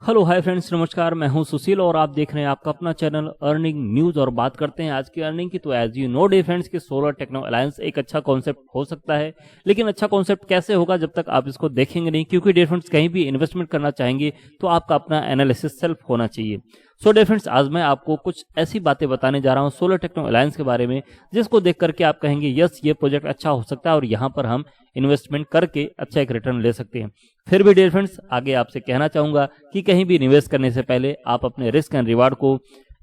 Hello hi friends, नमस्कार। मैं हूं सुशील और आप देख रहे हैं आपका अपना चैनल अर्निंग न्यूज। और बात करते हैं आज की अर्निंग की। तो as you know dear friends कि सोलर टेक्नो अलायंस एक अच्छा कॉन्सेप्ट हो सकता है, लेकिन अच्छा कॉन्सेप्ट कैसे होगा जब तक आप इसको देखेंगे नहीं। क्योंकि डे फ्रेंड्स कहीं भी इन्वेस्टमेंट करना चाहेंगे तो आपका अपना एनालिसिस सेल्फ होना चाहिए। सो डे फ्रेंड्स, आज मैं आपको कुछ ऐसी बातें बताने जा रहा हूं सोलर टेक्नो अलायंस के बारे में, जिसको देख करके आप कहेंगे यस, ये प्रोजेक्ट अच्छा हो सकता है और यहाँ पर हम इन्वेस्टमेंट करके अच्छा एक रिटर्न ले सकते हैं। फिर भी डियर फ्रेंड्स, आगे आपसे कहना चाहूंगा कि कहीं भी निवेश करने से पहले आप अपने रिस्क एंड रिवार्ड को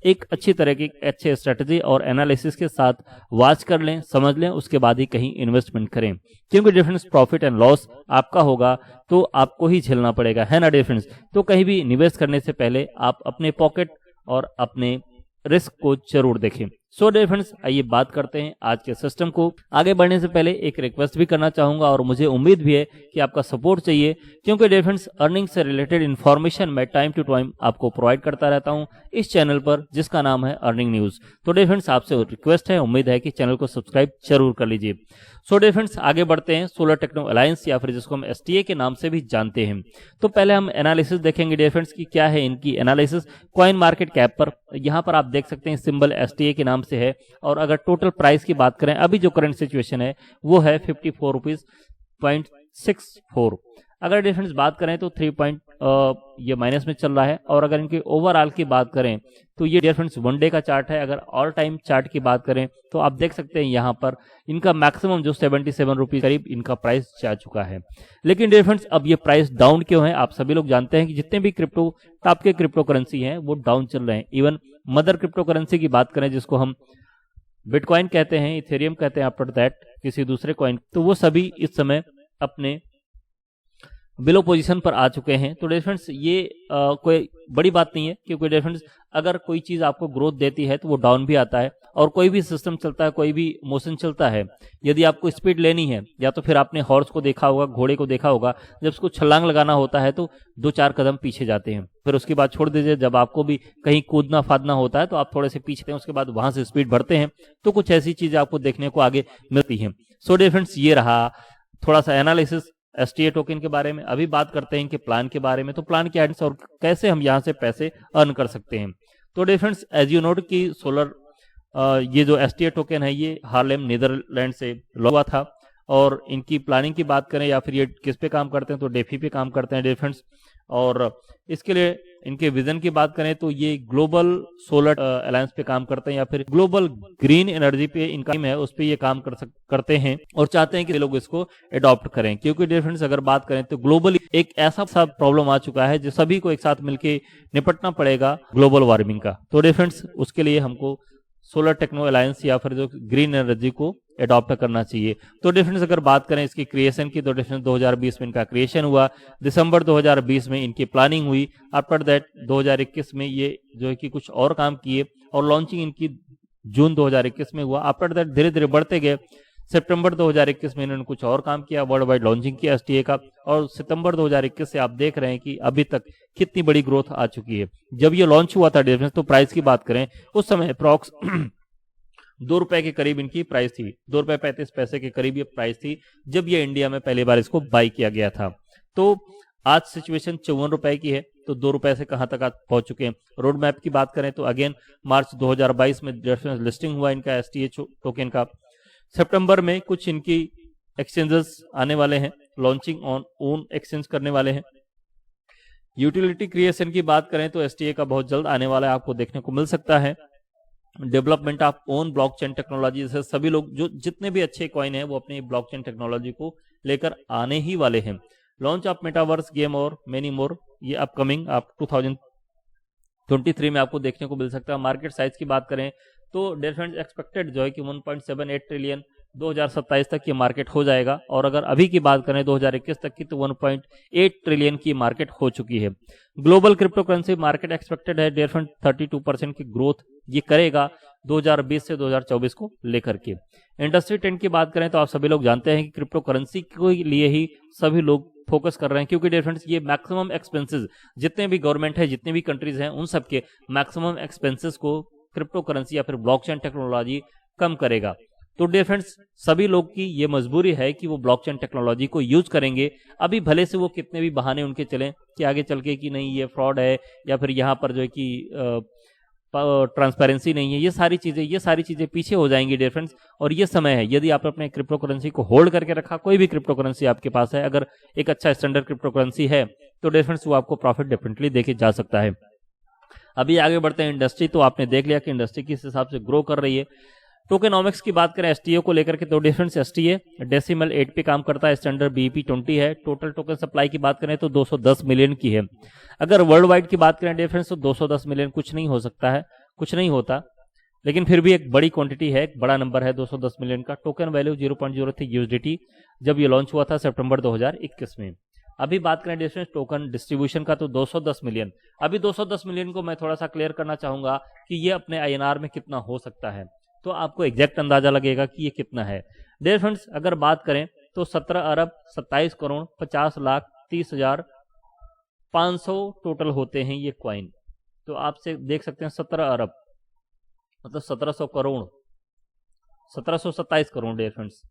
एक अच्छी तरह की अच्छे स्ट्रेटजी और एनालिसिस के साथ वॉच कर लें, समझ लें, उसके बाद ही कहीं इन्वेस्टमेंट करें। क्योंकि dear friends, profit and loss आपका होगा तो आपको ही झेलना पड़ेगा, है ना डियर फ्रेंड्स। तो कहीं भी निवेश करने से पहले आप अपने पॉकेट और अपने रिस्क को जरूर देखें। सो डियर फ्रेंड्स, आइए बात करते हैं आज के सिस्टम को। आगे बढ़ने से पहले एक रिक्वेस्ट भी करना चाहूंगा और मुझे उम्मीद भी है कि आपका सपोर्ट चाहिए, क्योंकि डियर फ्रेंड्स, अर्निंग से रिलेटेड इन्फॉर्मेशन मैं टाइम टू टाइम आपको प्रोवाइड करता रहता हूं इस चैनल पर, जिसका नाम है अर्निंग न्यूज। तो डियर फ्रेंड्स, आपसे रिक्वेस्ट है, उम्मीद है कि चैनल को सब्सक्राइब जरूर कर लीजिए। सो डियर फ्रेंड्स, आगे बढ़ते हैं सोलर टेक्नो अलायंस या फिर जिसको हम एसटीए के नाम से भी जानते हैं। तो पहले हम एनालिसिस देखेंगे डियर फ्रेंड्स की क्या है इनकी एनालिसिस। कॉइन मार्केट कैप पर यहाँ पर आप देख सकते हैं सिंबल एसटीए के नाम से है। और अगर टोटल प्राइस की बात करें, अभी जो करंट सिचुएशन है वो है 54.64। अगर डिफरेंस बात करें तो 3 पॉइंट ये माइनस में चल रहा है। और अगर इनके ओवरऑल की बात करें तो ये डिफरेंस वन डे का चार्ट है। अगर ऑल टाइम चार्ट की बात करें तो आप देख सकते हैं यहाँ पर इनका मैक्सिमम जो 77 रुपीज करीब इनका प्राइस जा चुका है। लेकिन डिफरेंस, अब ये प्राइस डाउन क्यों है? आप सभी लोग जानते हैं कि जितने भी क्रिप्टो टॉप के क्रिप्टो करेंसी हैं वो डाउन चल रहे हैं। इवन मदर क्रिप्टो करेंसी की बात करें, जिसको हम बिटकॉइन कहते हैं, इथेरियम कहते हैं, आफ्टर दैट किसी दूसरे कॉइन, तो वो सभी इस समय अपने बिलो पोजीशन पर आ चुके हैं। तो डिफरेंस, ये कोई बड़ी बात नहीं है, क्योंकि डिफरेंस अगर कोई चीज आपको ग्रोथ देती है तो वो डाउन भी आता है। और कोई भी सिस्टम चलता है, कोई भी मोशन चलता है, यदि आपको स्पीड लेनी है, या तो फिर आपने हॉर्स को देखा होगा, घोड़े को देखा होगा, जब उसको छलांग लगाना होता है तो 2-4 कदम पीछे जाते हैं, फिर उसके बाद छोड़ दीजिए। जब आपको भी कहीं कूदना फादना होता है तो आप थोड़े से पीछे हैं, उसके बाद वहां से स्पीड बढ़ते हैं। तो कुछ ऐसी चीजें आपको देखने को आगे मिलती हैं। सो डिफरेंस, ये रहा थोड़ा सा एनालिसिस एसटीए टोकन के बारे में। अभी बात करते हैं इनके प्लान के बारे में। तो प्लान क्या है और कैसे हम यहाँ से पैसे अर्न कर सकते हैं। तो डिफरेंस, एज यू नोट कि सोलर ये जो एसटीए टोकन है ये हार्लेम नीदरलैंड से लॉन्च हुआ था। और इनकी प्लानिंग की बात करें या फिर ये किस पे काम करते हैं, तो डेफी पे काम करते हैं डिफरेंस। और इसके लिए इनके विजन की बात करें तो ये ग्लोबल सोलर अलायंस पे काम करते हैं, या फिर ग्लोबल ग्रीन एनर्जी पे इनका है, उस पे ये काम करते हैं और चाहते हैं कि लोग इसको अडॉप्ट करें। क्योंकि डिफरेंस अगर बात करें तो ग्लोबली एक ऐसा सा प्रॉब्लम आ चुका है जो सभी को एक साथ मिलकर निपटना पड़ेगा, ग्लोबल वार्मिंग का। तो डिफरेंस, उसके लिए हमको सोलर टेक्नो अलायंस या फिर जो ग्रीन एनर्जी को अडॉप्ट करना चाहिए। तो डिफरेंस अगर बात करें इसकी क्रिएशन की, तो डिफरेंस 2020 में इनका क्रिएशन हुआ, दिसंबर 2020 में इनकी प्लानिंग हुई। आफ्टर दैट 2021 में ये जो है कि कुछ और काम किए और लॉन्चिंग इनकी जून 2021 में हुआ। आफ्टर दैट धीरे धीरे बढ़ते गए। सितंबर 2021 में इन्होंने कुछ और काम किया, वर्ल्ड वाइड लॉन्चिंग किया एसटीए का। और सितंबर 2021 से आप देख रहे हैं कि अभी तक कितनी बड़ी ग्रोथ आ चुकी है। जब ये लॉन्च हुआ था डिफरेंस, तो प्राइस की बात करें उस समय अप्रॉक्स 2 रुपए के करीब इनकी प्राइस थी, 2 रुपए 35 पैसे के करीब ये प्राइस थी जब ये इंडिया में पहली बार इसको बाई किया गया था। तो आज सिचुएशन 54 रुपए की है, तो 2 रुपए से कहां तक आप पहुंच चुके हैं। रोड मैप की बात करें तो अगेन मार्च 2022 में लिस्टिंग हुआ इनका एसटीए टोकन का। सितंबर में कुछ इनकी एक्सचेंजेस आने वाले हैं, लॉन्चिंग ऑन ओन एक्सचेंज करने वाले हैं। यूटिलिटी क्रिएशन की बात करें तो एसटीए का बहुत जल्द आने वाला है, आपको देखने को मिल सकता है। Development of own blockchain technology से सभी लोग जो जितने भी अच्छे कॉइन हैं वो अपनी ब्लॉकचेन टेक्नोलॉजी को लेकर आने ही वाले हैं। लॉन्च ऑफ मेटावर्स गेम और मेनी मोर, ये अपकमिंग आप 2023 में आपको देखने को मिल सकता है। मार्केट साइज की बात करें तो डिफरेंट एक्सपेक्टेड जो है कि 1.78 ट्रिलियन 2027 तक ये मार्केट हो जाएगा। और अगर अभी की बात करें 2021 तक की, तो 1.8 ट्रिलियन की मार्केट हो चुकी है। Global crypto currency market expected है डिफरेंट 32% की ग्रोथ ये करेगा 2020 से 2024 को लेकर के। इंडस्ट्री ट्रेंड की बात करें तो आप सभी लोग जानते हैं कि क्रिप्टो करेंसी के लिए ही सभी लोग फोकस कर रहे हैं, क्योंकि डिफरेंस ये मैक्सिमम एक्सपेंसेस जितने भी गवर्नमेंट है, जितने भी कंट्रीज हैं, उन सबके मैक्सिमम एक्सपेंसेस को क्रिप्टो करेंसी या फिर ब्लॉकचेन टेक्नोलॉजी कम करेगा। तो डियर फ्रेंड्स, सभी लोग की ये मजबूरी है कि वो ब्लॉकचेन टेक्नोलॉजी को यूज करेंगे। अभी भले से वो कितने भी बहाने उनके चलें कि आगे चल के कि नहीं ये फ्रॉड है या फिर यहाँ पर जो है कि ट्रांसपेरेंसी नहीं है, ये सारी चीजें पीछे हो जाएंगी डियर फ्रेंड्स। और ये समय है, यदि आप अपने क्रिप्टो करेंसी को होल्ड करके रखा, कोई भी क्रिप्टो करेंसी आपके पास है, अगर एक अच्छा स्टैंडर्ड क्रिप्टो करेंसी है तो डियर फ्रेंड्स वो आपको प्रॉफिट डेफिनेटली देके जा सकता है। अभी आगे बढ़ते हैं इंडस्ट्री। तो आपने देख लिया कि इंडस्ट्री किस हिसाब से ग्रो कर रही है। टोकेनॉमिक्स की बात करें एसटीओ को लेकर के, तो डिफरेंस एसटीए डेसिमल 8 पे काम करता है, स्टैंडर्ड बीईपी 20 है। टोटल टोकन सप्लाई की बात करें तो 210 मिलियन की है। अगर वर्ल्ड वाइड की बात करें डिफरेंस तो 210 मिलियन कुछ नहीं हो सकता है, कुछ नहीं होता, लेकिन फिर भी एक बड़ी क्वांटिटी है, एक बड़ा नंबर है 210 मिलियन का। टोकन वैल्यू 0.03 यूएसडीटी जब ये लॉन्च हुआ था सितंबर 2021 में। अभी बात करें डिफरेंस टोकन डिस्ट्रीब्यूशन का तो 210 मिलियन। अभी 210 मिलियन को मैं थोड़ा सा क्लियर करना चाहूंगा कि ये अपने आईएनआर में कितना हो सकता है, तो आपको एग्जैक्ट अंदाजा लगेगा कि ये कितना है। डियर फ्रेंड्स, अगर बात करें तो 17 अरब 27 करोड़ 50 लाख 30,500 टोटल होते हैं ये क्वाइन। तो आपसे देख सकते हैं 17 अरब मतलब 1700 crore, 1727 crore dear friends,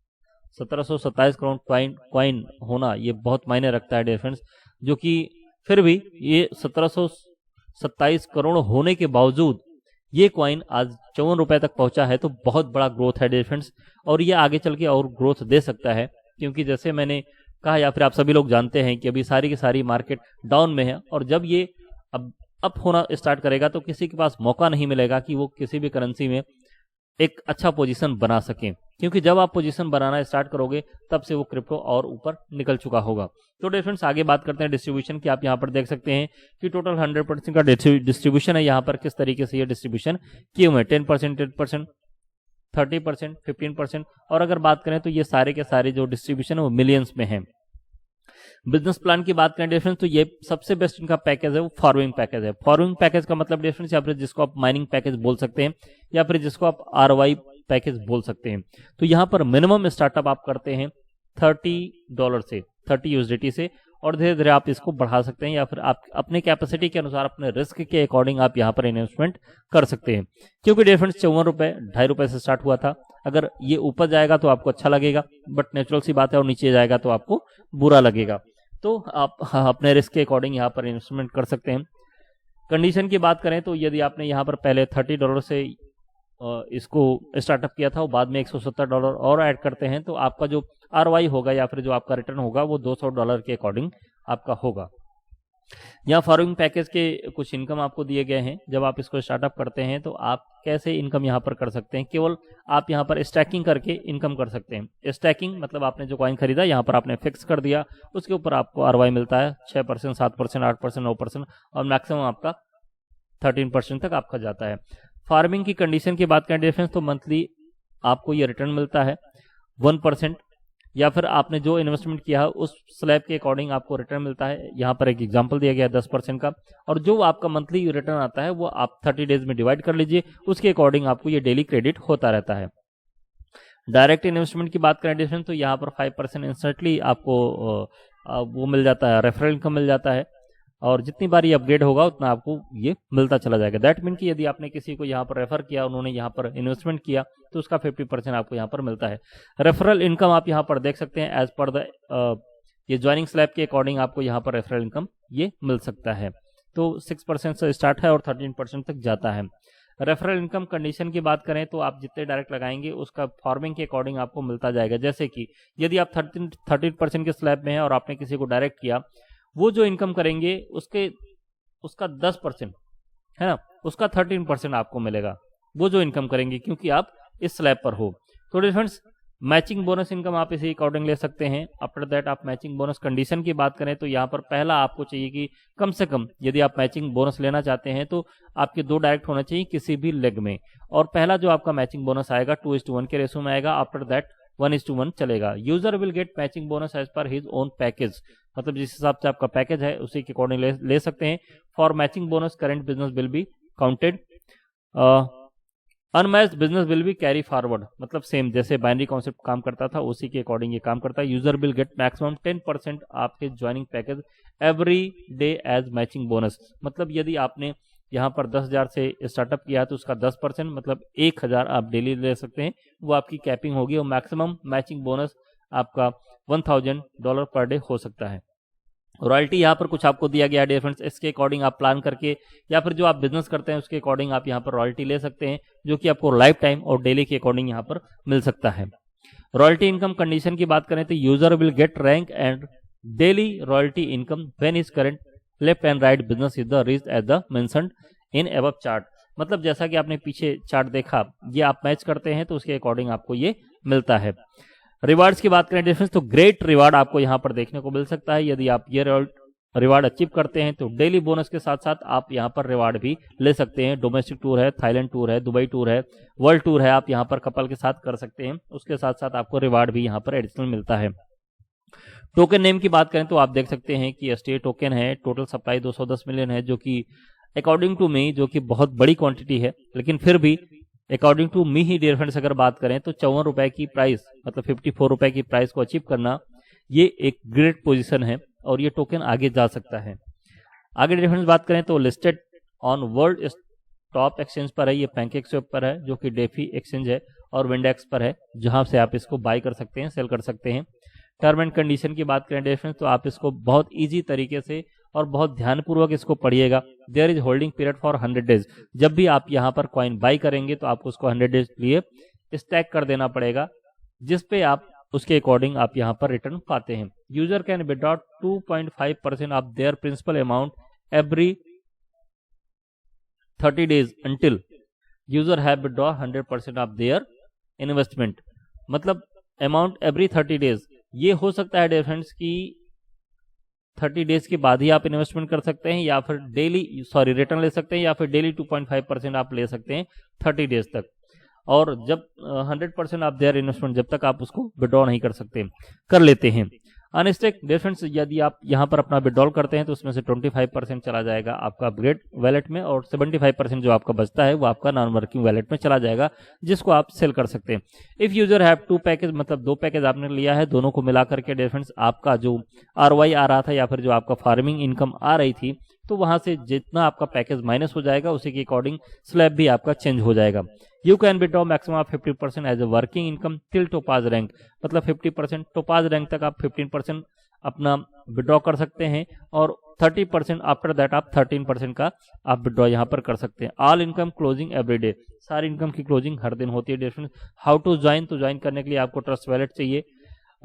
1727 crore coin होना ये बहुत मायने रखता है डियर फ्रेंड्स। जो कि फिर भी ये 1727 करोड़ होने के बावजूद ये क्वाइन आज 54 रुपए तक पहुंचा है, तो बहुत बड़ा ग्रोथ है डियर फ्रेंड्स। और ये आगे चल के और ग्रोथ दे सकता है, क्योंकि जैसे मैंने कहा या फिर आप सभी लोग जानते हैं कि अभी सारी की सारी मार्केट डाउन में है, और जब ये अब अप होना स्टार्ट करेगा तो किसी के पास मौका नहीं मिलेगा कि वो किसी भी करेंसी में एक अच्छा पोजीशन बना सके, क्योंकि जब आप पोजीशन बनाना स्टार्ट करोगे तब से वो क्रिप्टो और ऊपर निकल चुका होगा। तो डिफरेंस आगे बात करते हैं डिस्ट्रीब्यूशन की। आप यहाँ पर देख सकते हैं कि टोटल 100% का डिस्ट्रीब्यूशन है। यहाँ पर किस तरीके से ये डिस्ट्रीब्यूशन किए हुए हैं, 10%, 8%, 30%, 15%। और अगर बात करें तो ये सारे के सारे जो डिस्ट्रीब्यूशन है वो मिलियंस में है। बिजनेस प्लान की बात करें डिफरेंस तो ये सबसे बेस्ट इनका पैकेज है वो फार्मिंग पैकेज है। फार्मिंग पैकेज का मतलब डिफरेंस या फिर जिसको आप माइनिंग पैकेज बोल सकते हैं या फिर जिसको आप आरवाई पैकेज बोल सकते हैं। तो यहाँ पर मिनिमम स्टार्टअप आप करते हैं $30 से, 30 यूएसडीटी से, और धीरे धीरे आप इसको बढ़ा सकते हैं या फिर आप अपने कैपेसिटी के अनुसार अपने रिस्क के अकॉर्डिंग आप यहाँ पर इन्वेस्टमेंट कर सकते हैं। क्योंकि डिफरेंस 54 रुपए 2.5 रुपए से स्टार्ट हुआ था। अगर ये ऊपर जाएगा तो आपको अच्छा लगेगा, बट नेचुरल सी बात है, और नीचे जाएगा तो आपको बुरा लगेगा। तो आप अपने रिस्क के अकॉर्डिंग यहाँ पर इन्वेस्टमेंट कर सकते हैं। कंडीशन की बात करें तो यदि आपने यहाँ पर पहले $30 से इसको स्टार्टअप किया था, वो बाद में $170 और ऐड करते हैं, तो आपका जो आरवाई होगा या फिर जो आपका रिटर्न होगा वो $200 के अकॉर्डिंग आपका होगा। यहाँ फार्मिंग पैकेज के कुछ इनकम आपको दिए गए हैं। जब आप इसको स्टार्टअप करते हैं तो आप कैसे इनकम यहाँ पर कर सकते हैं, केवल आप यहाँ पर स्टैकिंग करके इनकम कर सकते हैं। स्टैकिंग मतलब आपने जो कॉइन खरीदा यहाँ पर आपने फिक्स कर दिया, उसके ऊपर आपको आरवाई मिलता है 6%, 7%, 8%, 9%, और मैक्सिमम आपका 13% तक आपका जाता है। फार्मिंग की कंडीशन की बात करें डिफरेंस तो मंथली आपको ये रिटर्न मिलता है 1%, या फिर आपने जो इन्वेस्टमेंट किया है उस स्लैब के अकॉर्डिंग आपको रिटर्न मिलता है। यहाँ पर एक एग्जांपल दिया गया है 10% का, और जो आपका मंथली रिटर्न आता है वो आप 30 डेज में डिवाइड कर लीजिए, उसके अकॉर्डिंग आपको ये डेली क्रेडिट होता रहता है। डायरेक्ट इन्वेस्टमेंट की बात करें डिफरेंस तो यहाँ पर 5% इंस्टेंटली आपको वो मिल जाता है, रेफरल इनकम मिल जाता है, और जितनी बार ये अपग्रेड होगा उतना आपको ये मिलता चला जाएगा। दैट मीन कि यदि आपने किसी को यहाँ पर रेफर किया, उन्होंने यहाँ पर इन्वेस्टमेंट किया, तो उसका 50% आपको यहाँ पर मिलता है। रेफरल इनकम आप यहाँ पर देख सकते हैं एज पर द ये ज्वाइनिंग स्लैब के अकॉर्डिंग आपको यहाँ पर रेफरल इनकम ये मिल सकता है। तो 6% से स्टार्ट है और 13% तक जाता है। रेफरल इनकम कंडीशन की बात करें तो आप जितने डायरेक्ट लगाएंगे उसका फार्मिंग के अकॉर्डिंग आपको मिलता जाएगा। जैसे कि यदि आप 13% के स्लैब में है और आपने किसी को डायरेक्ट किया, वो जो इनकम करेंगे उसका 10% है ना, उसका 13% आपको मिलेगा वो जो इनकम करेंगे, क्योंकि आप इस स्लैब पर हो। तो डिफरेंस मैचिंग बोनस इनकम आप इसी अकॉर्डिंग ले सकते हैं। आफ्टर दैट आप मैचिंग बोनस कंडीशन की बात करें तो यहाँ पर पहला आपको चाहिए कि कम से कम यदि आप मैचिंग बोनस लेना चाहते हैं तो आपके 2 डायरेक्ट होना चाहिए किसी भी लेग में, और पहला जो आपका मैचिंग बोनस आएगा 2:1 के रेशो में आएगा। आफ्टर दैट 1:1 चलेगा। User will get matching bonus as per his own package, मतलब जिस हिसाब से आपका पैकेज है उसी के अकॉर्डिंग ले सकते हैं। For matching bonus current business will be counted, unmatched business will be carry forward, मतलब सेम जैसे बाइनरी कॉन्सेप्ट काम करता था उसी के अकॉर्डिंग ये काम करता है। यूजर विल गेट मैक्सिमम 10% आपके joining package every day as matching bonus, मतलब यदि आपने यहाँ पर 10,000 से स्टार्टअप किया है तो उसका 10% मतलब 1,000 आप डेली ले सकते हैं, वो आपकी कैपिंग होगी। और मैक्सिमम मैचिंग बोनस आपका $1,000 पर डे हो सकता है। रॉयल्टी यहाँ पर कुछ आपको दिया गया है डियर फ्रेंड्स, इसके अकॉर्डिंग आप प्लान करके या फिर जो आप बिजनेस करते हैं उसके अकॉर्डिंग आप यहाँ पर रॉयल्टी ले सकते हैं, जो कि आपको लाइफ टाइम और डेली के अकॉर्डिंग यहाँ पर मिल सकता है। रॉयल्टी इनकम कंडीशन की बात करें तो user will get rank and daily royalty income when his current left and right business is the reach as the mentioned in above chart. मतलब जैसा कि आपने पीछे चार्ट देखा, ये आप मैच करते हैं तो उसके अकॉर्डिंग आपको ये मिलता है। रिवार्ड्स की बात करें डिफरेंस तो ग्रेट रिवार्ड आपको यहाँ पर देखने को मिल सकता है। यदि आप ये रिवार्ड अचीव करते हैं तो डेली बोनस के साथ साथ आप यहाँ पर रिवार्ड भी ले सकते हैं। डोमेस्टिक टूर है, थाईलैंड टूर है, दुबई टूर है, वर्ल्ड टूर है, आप यहाँ पर कपल के साथ कर सकते हैं। उसके साथ साथ आपको रिवार्ड भी यहाँ पर एडिशनल मिलता है। टोकन नेम की बात करें तो आप देख सकते हैं कि STA टोकन है, टोटल सप्लाई 210 मिलियन है, जो कि अकॉर्डिंग टू मी जो कि बहुत बड़ी क्वांटिटी है, लेकिन फिर भी अकॉर्डिंग टू मी ही डियर फ्रेंड्स अगर बात करें तो 54 रुपए की प्राइस मतलब 54 रुपए की प्राइस को अचीव करना ये एक ग्रेट पोजीशन है और ये टोकन आगे जा सकता है। आगे डियर फ्रेंड्स बात करें तो listed on world top exchange पर है, ये पैनकेक्सवेप पर है जो कि डेफी एक्सचेंज है, और विंडेक्स पर है जहां से आप इसको बाय कर सकते हैं, सेल कर सकते हैं। टर्म एंड कंडीशन की बात करें डियर फ्रेंड्स तो आप इसको बहुत ईजी तरीके से और बहुत ध्यानपूर्वक इसको पढ़िएगा। There is holding period for 100 days. जब भी आप यहाँ पर कॉइन बाई करेंगे तो आपको उसको 100 डेज लिए स्टैक कर देना पड़ेगा, जिस पे आप उसके अकॉर्डिंग आप यहाँ पर रिटर्न पाते हैं। User can withdraw 2.5% of their principal amount every 30 days until user have withdraw 100% of their investment. मतलब अमाउंट एवरी 30 डेज, ये हो सकता है डियर फ्रेंड्स की 30 डेज के बाद ही आप इन्वेस्टमेंट कर सकते हैं या फिर डेली रिटर्न ले सकते हैं, या फिर डेली 2.5% आप ले सकते हैं 30 डेज तक। और जब 100% आप देयर इन्वेस्टमेंट जब तक आप उसको विड्रॉ नहीं कर सकते कर लेते हैं। अनस्टेक डियर फ्रेंड्स यदि आप यहाँ पर अपना विड्रॉल करते हैं तो उसमें से 25% चला जाएगा आपका अपग्रेड वैलेट में, और 75% जो आपका बचता है वो आपका नॉन वर्किंग वैलेट में चला जाएगा, जिसको आप सेल कर सकते हैं। इफ यूजर हैव 2 पैकेज मतलब 2 पैकेज आपने लिया है, दोनों को मिला करके डियर फ्रेंड्स आपका जो ROI आ रहा था या फिर जो आपका फार्मिंग इनकम आ रही थी, तो वहां से जितना आपका पैकेज माइनस हो जाएगा उसी के अकॉर्डिंग स्लैब भी आपका चेंज हो जाएगा। You can withdraw maximum of 50% as a working income till topaz rank. मतलब 50% टोपाज रैंक तक आप 15% अपना विड्रॉ कर सकते हैं, और 30% आफ्टर दैट आप 13% का आप विड्रॉ यहाँ पर कर सकते हैं। All income closing every day, सारी इनकम की क्लोजिंग हर दिन होती है डिफरेंस। हाउ टू ज्वाइन, तो ज्वाइन करने के लिए आपको ट्रस्ट वैलेट चाहिए,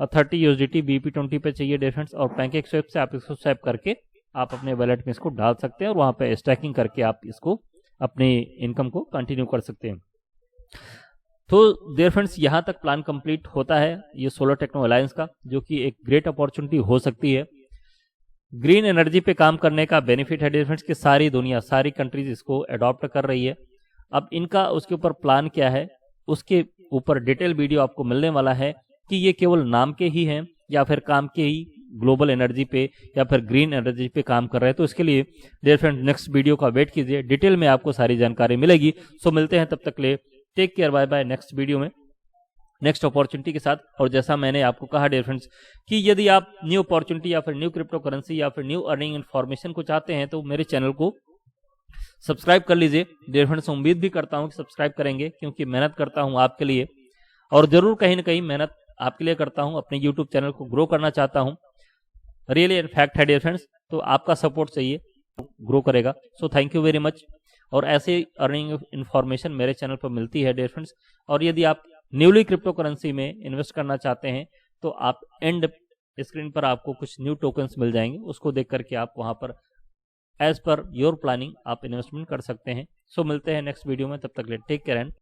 30 USDT BP20 पे चाहिए डिफरेंस, और पैनकेक्सवेप से आप इसको स्वैप करके आप अपने वैलेट में इसको डाल सकते हैं और वहां पे स्टैकिंग करके आप इसको अपने इनकम को कंटिन्यू कर सकते हैं। तो डियर फ्रेंड्स यहाँ तक प्लान कंप्लीट होता है ये सोलर टेक्नो अलायंस का, जो कि एक ग्रेट अपॉर्चुनिटी हो सकती है। ग्रीन एनर्जी पे काम करने का बेनिफिट है डियर फ्रेंड्स कि सारी दुनिया सारी कंट्रीज इसको अडॉप्ट कर रही है। अब इनका उसके ऊपर प्लान क्या है उसके ऊपर डिटेल वीडियो आपको मिलने वाला है कि ये केवल नाम के ही हैं या फिर काम के ही ग्लोबल एनर्जी पे या फिर ग्रीन एनर्जी पे काम कर रहे हैं। तो इसके लिए डियर फ्रेंड नेक्स्ट वीडियो का वेट कीजिए, डिटेल में आपको सारी जानकारी मिलेगी। सो मिलते हैं तब तक ले, take care, bye bye next video में नेक्स्ट अपॉर्चुनिटी के साथ। और जैसा मैंने आपको कहा डियर फ्रेंड्स कि यदि आप न्यू अपॉर्चुनिटी या फिर न्यू क्रिप्टो करेंसी या फिर न्यू अर्निंग इन्फॉर्मेशन को चाहते हैं तो मेरे चैनल को सब्सक्राइब कर लीजिए। डियर फ्रेंड्स उम्मीद भी करता हूं कि सब्सक्राइब करेंगे, क्योंकि मेहनत करता हूं आपके लिए और जरूर कहीं ना कहीं मेहनत आपके लिए करता हूं। अपने यूट्यूब चैनल को ग्रो करना चाहता हूं, रियली इन फैक्ट है डियर फ्रेंड्स। तो आपका सपोर्ट चाहिए, ग्रो करेगा। So thank you very much. और ऐसे अर्निंग इन्फॉर्मेशन मेरे चैनल पर मिलती है डियर फ्रेंड्स। और यदि आप न्यूली क्रिप्टो करेंसी में इन्वेस्ट करना चाहते हैं तो आप एंड स्क्रीन पर आपको कुछ न्यू टोकन्स मिल जाएंगे, उसको देख करके आप वहां पर एज पर योर प्लानिंग आप इन्वेस्टमेंट कर सकते हैं। सो मिलते हैं नेक्स्ट वीडियो में, तब तक ले टेक केयर एंड